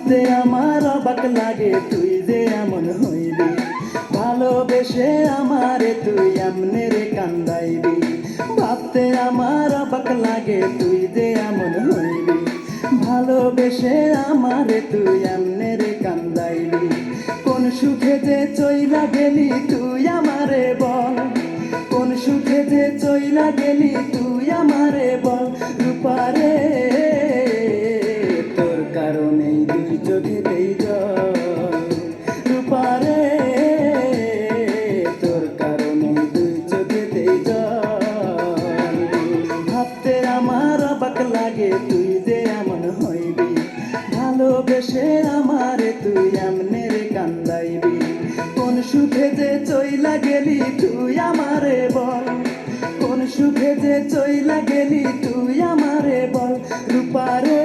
ভাবতে আমার অবাক লাগে তুই যে এমন হইবি, ভালোবেসে আমারে তুই এমনে রে কান্দাইবি। ভাবতে আমার অবাক লাগে তুই যে এমন হইবি, ভালোবেসে আমারে তুই এমনে রে কান্দাইবি। কোন সুখে যে চইলা গেলি তুই আমারে বল, কোন সুখে যে চইলা গেলি তুই আমারে বল। রূপারে তোর কারণেই দুই চোখেতেই জল, রূপারে তোর কারণেই দুই চোখেতেই জল। ভাবতে আমার অবাক লাগে তুই যে এমন হইবি, ভালোবেসে আমারে তুই এমনে রে কান্দাইবি। কোন সুখে যে চইলা গেলি তুই আমারে বল, কোন সুখে যে চইলা গেলি তুই আমারে বল। রূপারে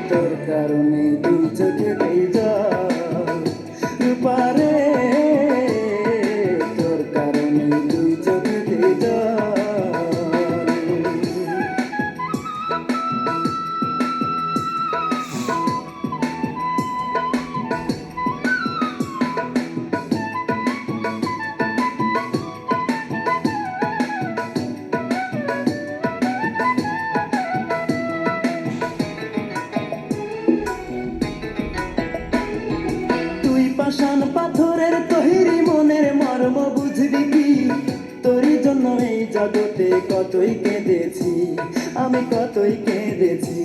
তোর কারণে দুই চোখেতেই জল, রূপারে তোর কারণে দুই চোখেতেই জল। পাষাণ পাথরের তৈরি মনের মর্ম বুঝবি কি, তোরই জন্য এই জগতে কতই কেঁদেছি, আমি কতই কেঁদেছি।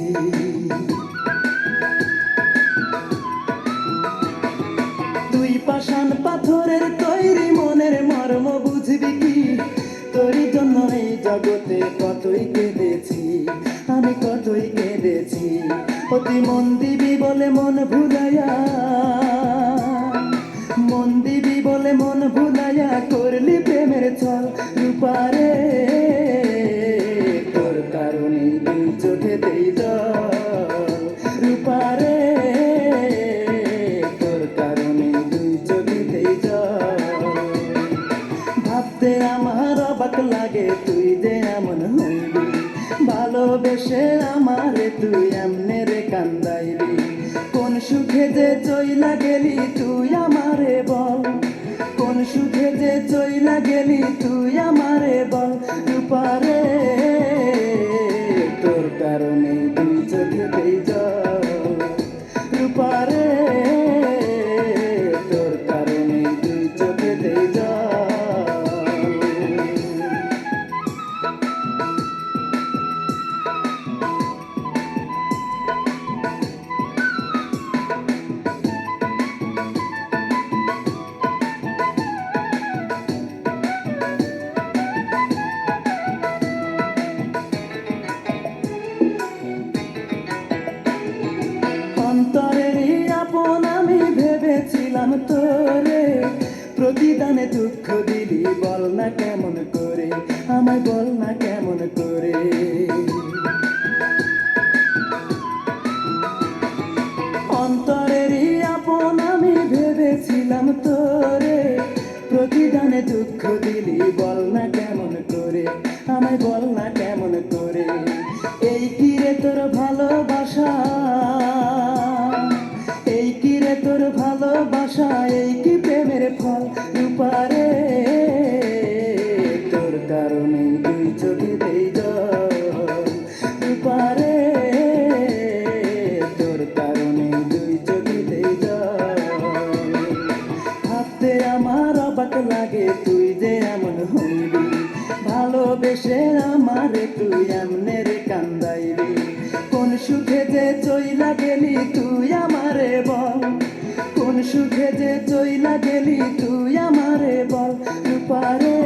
তুই পাষাণ পাথরের তৈরি মনের মর্ম বুঝবি কি, তোরই জন্য এই জগতে কতই কেঁদেছি, আমি কতই কেঁদেছি। অতি মন দিবি বলে মন ভুলাইয়া, মন দিবি বলে মন ভুলাইয়া করলি প্রেমের ছল। রূপারে তোর কারণে দুই চোখেতেই জল, রূপারে তোর কারণে দুই চোখেতেই জল। ভাবতে আমার অবাক লাগে তুই যে এমন হইবি, ভালোবেসে আমারে তুই এমনে রে কান্দাইবি। কোন সুখে যে চইলা গেলি তুই আমারে বল, কোন সুখে যে চইলা গেলি তুই আমারে বল। রূপারে তোর কারণে দুই চোখেতেই জল, রূপারে তোর কারণে দুই চোখেতেই জল। অন্তরেরই আপন আমি ভেবেছিলাম তোরে, প্রতিদানে দুঃখ দিলি বল না কেমন করে, আমায় বল না কেমন করে। অন্তরেরই আপন আমি ভেবেছিলাম তোরে, প্রতিদানে দুঃখ দিলি বল না কেমন করে, আমায় বল না কেমন করে। এই কি রে তোর ভালোবাসা, এই কি রে তোর ভালোবাসা, এই কি প্রেমের ফল। রূপারে তোর কারণে দুই চোখেতেই জল, রূপারে তোর কারণে দুই চোখেতেই জল। ভাবতে আমার অবাক লাগে তুই যে এমন হইবি, ভালোবেসে আমারে তুই এমনে রে কান্দাইবি। কোন সুখে যে চইলা গেলি তুই আমারে বল, কোন সুখে যে চইলা গেলি তুই আমারে বল। রূপারে